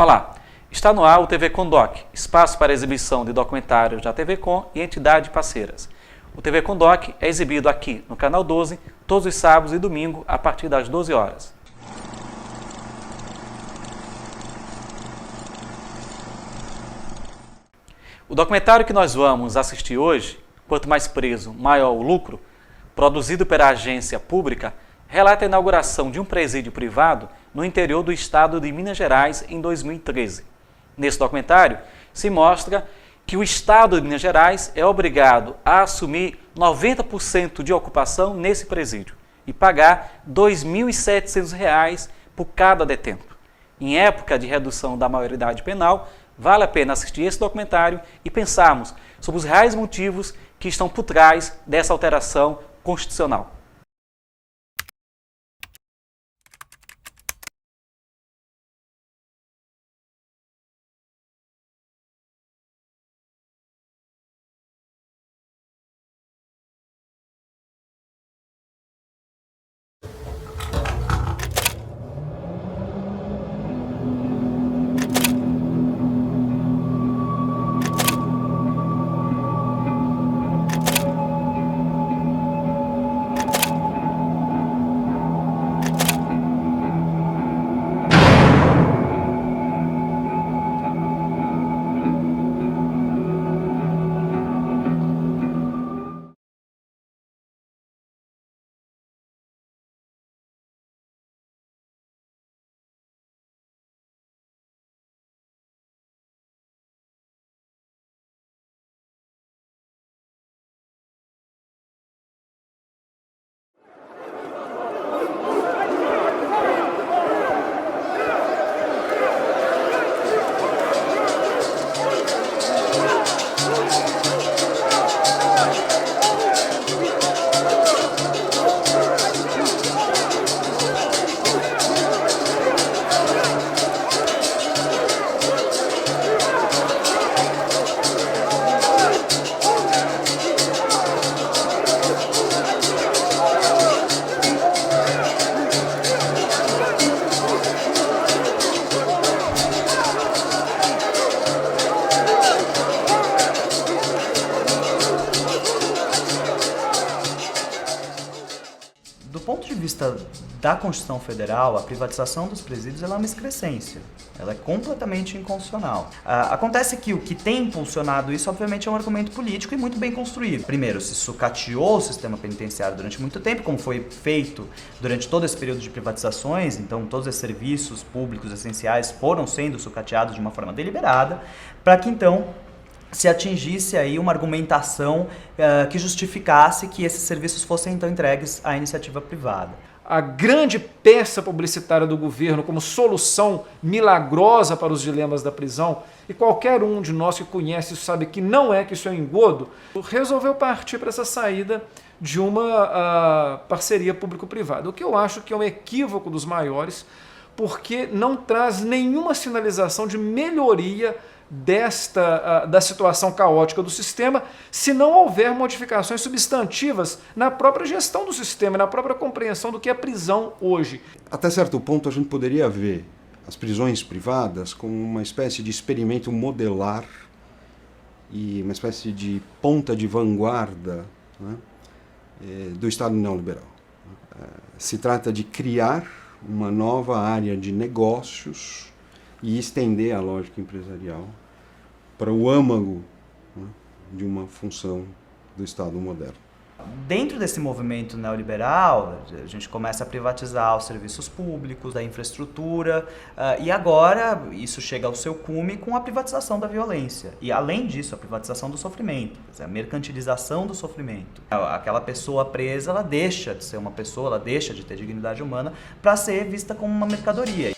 Olá, está no ar o TV Condoc, espaço para exibição de documentários da TV Com e entidades parceiras. O TV Condoc é exibido aqui no Canal 12, todos os sábados e domingos, a partir das 12 horas. O documentário que nós vamos assistir hoje, Quanto Mais Preso, Maior o Lucro, produzido pela agência pública, relata a inauguração de um presídio privado no interior do estado de Minas Gerais em 2013. Nesse documentário, se mostra que o estado de Minas Gerais é obrigado a assumir 90% de ocupação nesse presídio e pagar R$ 2.700 por cada detento. Em época de redução da maioridade penal, vale a pena assistir esse documentário e pensarmos sobre os reais motivos que estão por trás dessa alteração constitucional. Do ponto de vista da Constituição Federal, a privatização dos presídios ela é uma excrescência. Ela é completamente inconstitucional. Acontece que o que tem impulsionado isso, obviamente, é um argumento político e muito bem construído. Primeiro, se sucateou o sistema penitenciário durante muito tempo, como foi feito durante todo esse período de privatizações, então todos esses serviços públicos essenciais foram sendo sucateados de uma forma deliberada, para que então se atingisse aí uma argumentação que justificasse que esses serviços fossem então entregues à iniciativa privada. A grande peça publicitária do governo como solução milagrosa para os dilemas da prisão, e qualquer um de nós que conhece isso sabe que não é, que isso é um engodo, resolveu partir para essa saída de uma parceria público-privada, o que eu acho que é um equívoco dos maiores, porque não traz nenhuma sinalização de melhoria da situação caótica do sistema, se não houver modificações substantivas na própria gestão do sistema, na própria compreensão do que é prisão hoje. Até certo ponto a gente poderia ver as prisões privadas como uma espécie de experimento modelar e uma espécie de ponta de vanguarda, né, do Estado neoliberal. Se trata de criar uma nova área de negócios e estender a lógica empresarial para o âmago, né, de uma função do Estado moderno. Dentro desse movimento neoliberal, a gente começa a privatizar os serviços públicos, a infraestrutura, e agora isso chega ao seu cume com a privatização da violência. E além disso, a privatização do sofrimento, a mercantilização do sofrimento. Aquela pessoa presa, ela deixa de ser uma pessoa, ela deixa de ter dignidade humana para ser vista como uma mercadoria.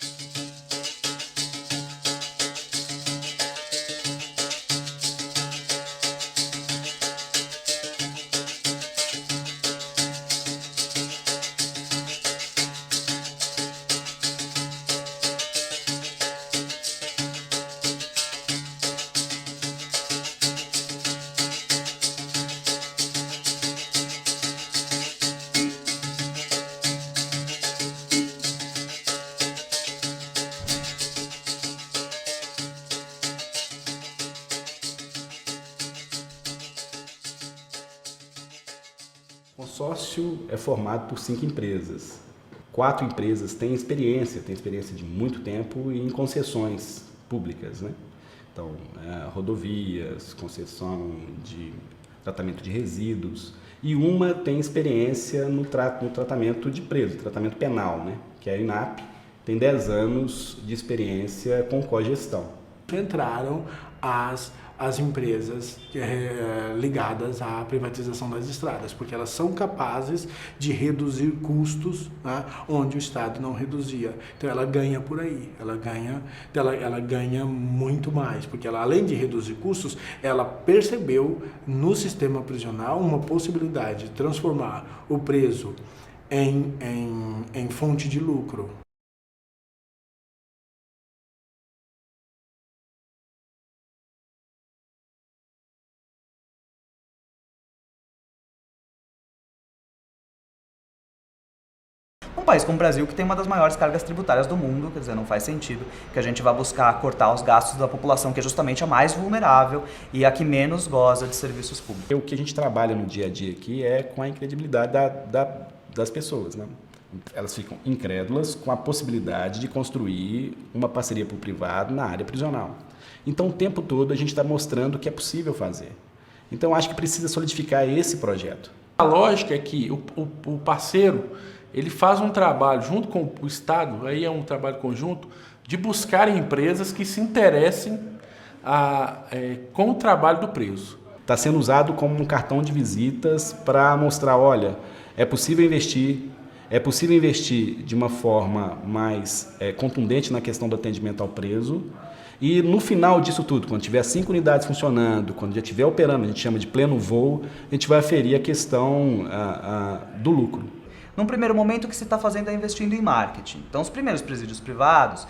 O consórcio é formado por 5 empresas. 4 empresas têm experiência de muito tempo em concessões públicas, né? Então, rodovias, concessão de tratamento de resíduos, e uma tem experiência no tratamento de preso, tratamento penal, né? Que é a INAP, tem 10 anos de experiência com cogestão. Entraram as empresas ligadas à privatização das estradas, porque elas são capazes de reduzir custos, né, onde o Estado não reduzia. Então ela ganha por aí, ela ganha muito mais, porque ela, além de reduzir custos, ela percebeu no sistema prisional uma possibilidade de transformar o preso em fonte de lucro. Um país como o Brasil, que tem uma das maiores cargas tributárias do mundo, quer dizer, não faz sentido que a gente vá buscar cortar os gastos da população, que é justamente a mais vulnerável e a que menos goza de serviços públicos. O que a gente trabalha no dia a dia aqui é com a incredibilidade das pessoas, né? Elas ficam incrédulas com a possibilidade de construir uma parceria público-privado na área prisional. Então, o tempo todo a gente está mostrando que é possível fazer. Então, acho que precisa solidificar esse projeto. A lógica é que o parceiro ele faz um trabalho junto com o Estado, aí é um trabalho conjunto, de buscar empresas que se interessem com o trabalho do preso. Está sendo usado como um cartão de visitas para mostrar, olha, é possível investir de uma forma mais contundente na questão do atendimento ao preso. E no final disso tudo, quando tiver 5 unidades funcionando, quando já estiver operando, a gente chama de pleno voo, a gente vai aferir a questão do lucro. Num primeiro momento, o que se está fazendo é investindo em marketing. Então, os primeiros presídios privados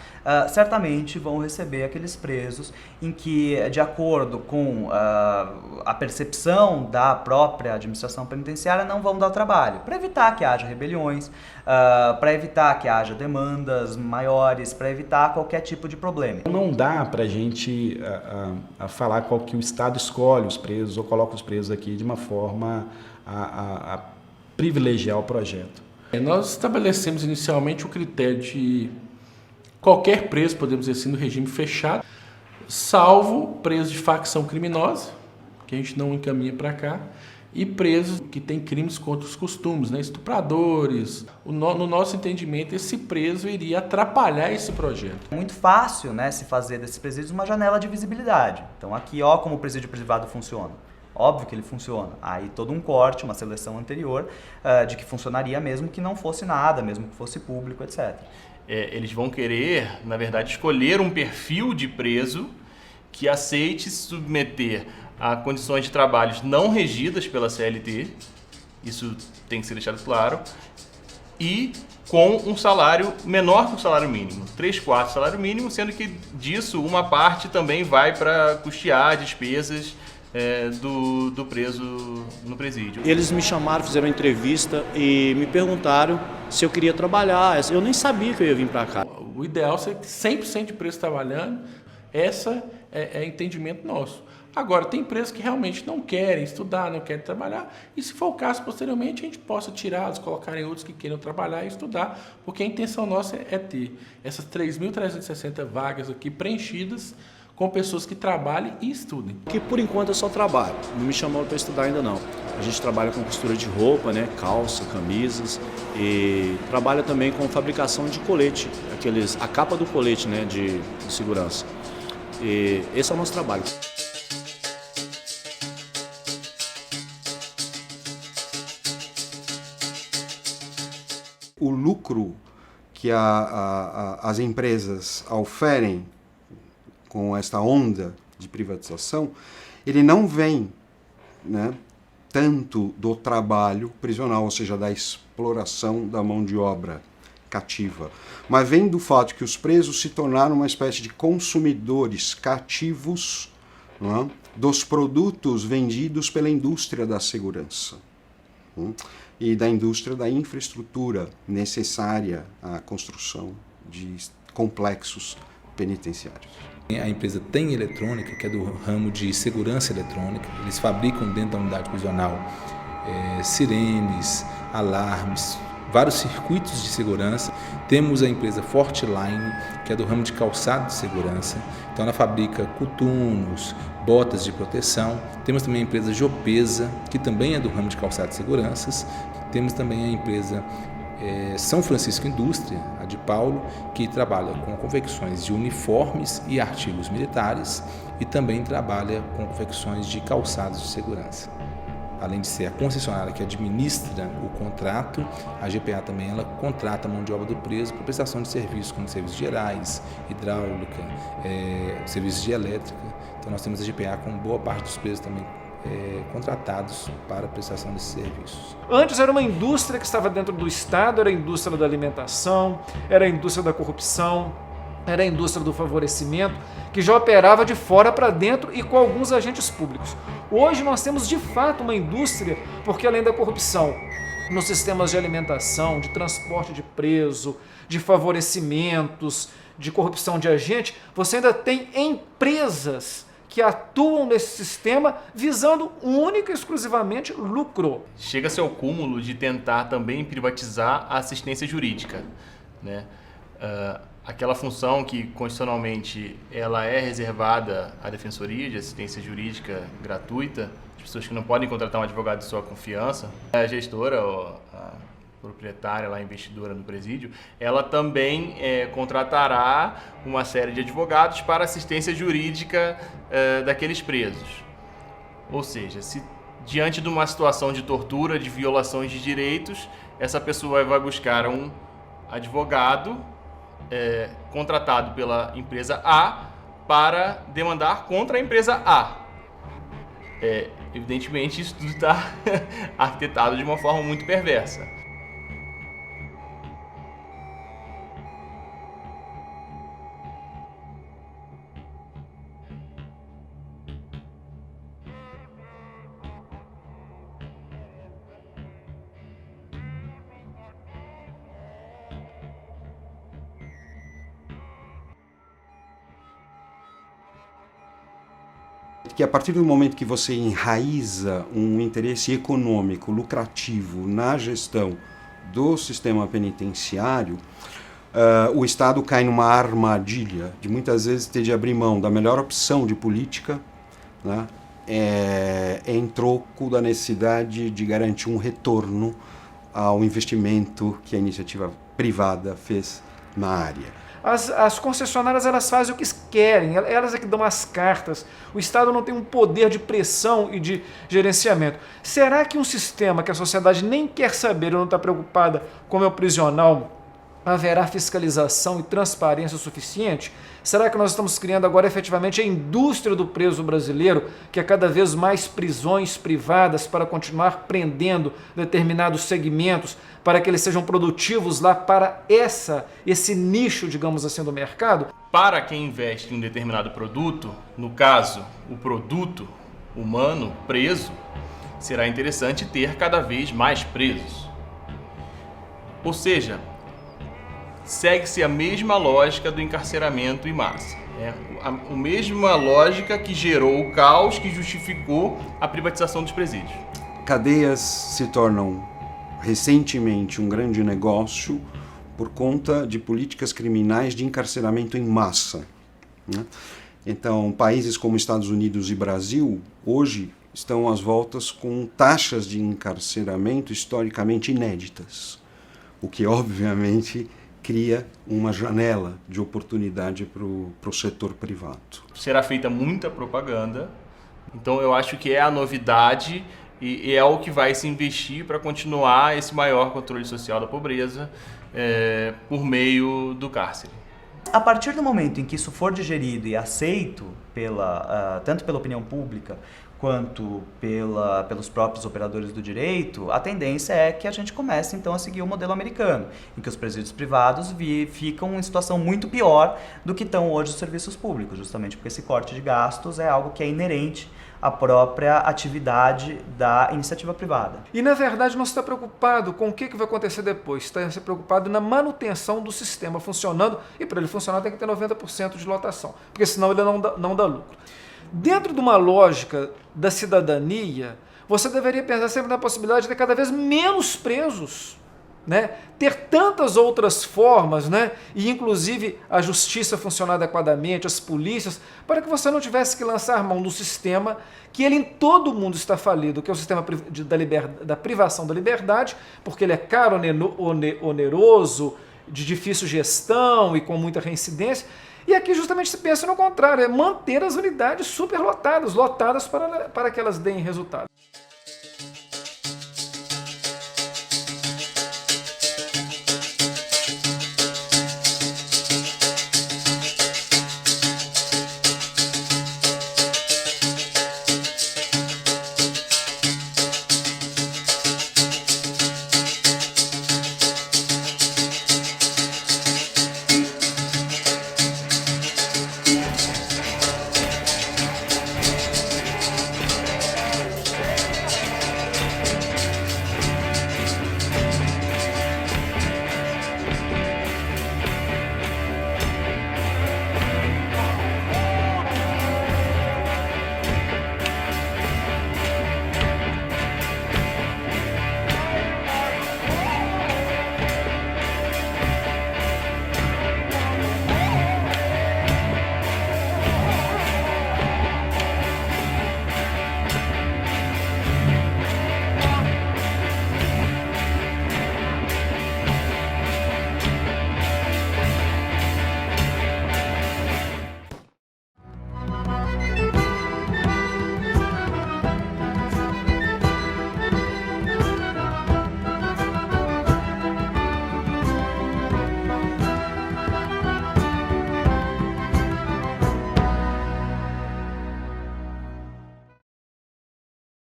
certamente vão receber aqueles presos em que, de acordo com a percepção da própria administração penitenciária, não vão dar trabalho, para evitar que haja rebeliões, para evitar que haja demandas maiores, para evitar qualquer tipo de problema. Não dá para a gente falar qual que o Estado escolhe os presos ou coloca os presos aqui de uma forma a privilegiar o projeto. Nós estabelecemos inicialmente o critério de qualquer preso, podemos dizer assim, no regime fechado, salvo presos de facção criminosa, que a gente não encaminha para cá, e presos que têm crimes contra os costumes, né? Estupradores. No nosso entendimento, esse preso iria atrapalhar esse projeto. É muito fácil, né, se fazer desses presídios uma janela de visibilidade. Então aqui, ó, como o presídio privado funciona. Óbvio que ele funciona. Aí todo um corte, uma seleção anterior de que funcionaria mesmo que não fosse nada, mesmo que fosse público, etc. Eles vão querer, na verdade, escolher um perfil de preso que aceite se submeter a condições de trabalho não regidas pela CLT, isso tem que ser deixado claro, e com um salário menor que o salário mínimo, 3/4 salário mínimo, sendo que disso uma parte também vai para custear despesas do preso no presídio. Eles me chamaram, fizeram uma entrevista e me perguntaram se eu queria trabalhar. Eu nem sabia que eu ia vir para cá. O ideal é ter 100% de preso trabalhando, essa é entendimento nosso. Agora, tem presos que realmente não querem estudar, não querem trabalhar, e se for o caso, posteriormente, a gente possa tirá-los, colocar em outros que queiram trabalhar e estudar, porque a intenção nossa é ter essas 3.360 vagas aqui preenchidas com pessoas que trabalhem e estudem. Aqui, por enquanto, eu só trabalho. Não me chamaram para estudar ainda não. A gente trabalha com costura de roupa, né, calça, camisas, e trabalha também com fabricação de colete, a capa do colete, né, de segurança. E esse é o nosso trabalho. O lucro que as empresas oferem com esta onda de privatização, ele não vem, né, tanto do trabalho prisional, ou seja, da exploração da mão de obra cativa, mas vem do fato que os presos se tornaram uma espécie de consumidores cativos, não é, dos produtos vendidos pela indústria da segurança, e da indústria da infraestrutura necessária à construção de complexos penitenciários. A empresa tem eletrônica, que é do ramo de segurança eletrônica. Eles fabricam dentro da unidade prisional sirenes, alarmes, vários circuitos de segurança. Temos a empresa Fortline, que é do ramo de calçado de segurança. Então ela fabrica coturnos, botas de proteção. Temos também a empresa Jopesa, que também é do ramo de calçado de seguranças. Temos também a empresa São Francisco Indústria, a de Paulo, que trabalha com confecções de uniformes e artigos militares e também trabalha com confecções de calçados de segurança. Além de ser a concessionária que administra o contrato, a GPA também ela contrata a mão de obra do preso para prestação de serviços, como serviços gerais, hidráulica, serviços de elétrica. Então nós temos a GPA com boa parte dos presos também contratados para a prestação desses serviços. Antes era uma indústria que estava dentro do Estado, era a indústria da alimentação, era a indústria da corrupção, era a indústria do favorecimento, que já operava de fora para dentro e com alguns agentes públicos. Hoje nós temos de fato uma indústria, porque além da corrupção nos sistemas de alimentação, de transporte de preso, de favorecimentos, de corrupção de agente, você ainda tem empresas que atuam nesse sistema visando única e exclusivamente lucro. Chega-se ao cúmulo de tentar também privatizar a assistência jurídica, né? Aquela função que constitucionalmente ela é reservada à Defensoria de Assistência Jurídica Gratuita, as pessoas que não podem contratar um advogado de sua confiança, a gestora, a proprietária, a investidora no presídio, ela também contratará uma série de advogados para assistência jurídica daqueles presos. Ou seja, se diante de uma situação de tortura, de violações de direitos, essa pessoa vai buscar um advogado contratado pela empresa A para demandar contra a empresa A. Evidentemente, isso tudo está arquitetado de uma forma muito perversa. Que a partir do momento que você enraiza um interesse econômico lucrativo na gestão do sistema penitenciário, o Estado cai numa armadilha de muitas vezes ter de abrir mão da melhor opção de política, né, em troco da necessidade de garantir um retorno ao investimento que a iniciativa privada fez na área. As concessionárias elas fazem o que querem, elas é que dão as cartas. O Estado não tem um poder de pressão e de gerenciamento. Será que um sistema que a sociedade nem quer saber ou não está preocupada como é o prisional, haverá fiscalização e transparência suficiente? Será que nós estamos criando agora efetivamente a indústria do preso brasileiro, que é cada vez mais prisões privadas para continuar prendendo determinados segmentos, para que eles sejam produtivos lá para esse nicho, digamos assim, do mercado? Para quem investe em um determinado produto, no caso, o produto humano preso, será interessante ter cada vez mais presos. Ou seja, segue-se a mesma lógica do encarceramento em massa. A mesma lógica que gerou o caos que justificou a privatização dos presídios. Cadeias se tornam recentemente um grande negócio por conta de políticas criminais de encarceramento em massa, né? Então, países como Estados Unidos e Brasil, hoje, estão às voltas com taxas de encarceramento historicamente inéditas, o que, obviamente, cria uma janela de oportunidade para o setor privado. Será feita muita propaganda, então eu acho que é a novidade e é o que vai se investir para continuar esse maior controle social da pobreza por meio do cárcere. A partir do momento em que isso for digerido e aceito tanto pela opinião pública quanto pelos próprios operadores do direito, a tendência é que a gente comece então a seguir o modelo americano, em que os presídios privados ficam em situação muito pior do que estão hoje os serviços públicos, justamente porque esse corte de gastos é algo que é inerente à própria atividade da iniciativa privada. E na verdade não está preocupado com o que vai acontecer depois, está preocupado na manutenção do sistema funcionando, e para ele funcionar tem que ter 90% de lotação, porque senão ele não dá lucro. Dentro de uma lógica da cidadania, você deveria pensar sempre na possibilidade de ter cada vez menos presos, né? Ter tantas outras formas, né? E inclusive a justiça funcionar adequadamente, as polícias, para que você não tivesse que lançar mão do sistema que ele em todo mundo está falido, que é o sistema da privação da liberdade, porque ele é caro, oneroso, de difícil gestão e com muita reincidência. E aqui justamente se pensa no contrário, é manter as unidades superlotadas, lotadas para que elas deem resultado.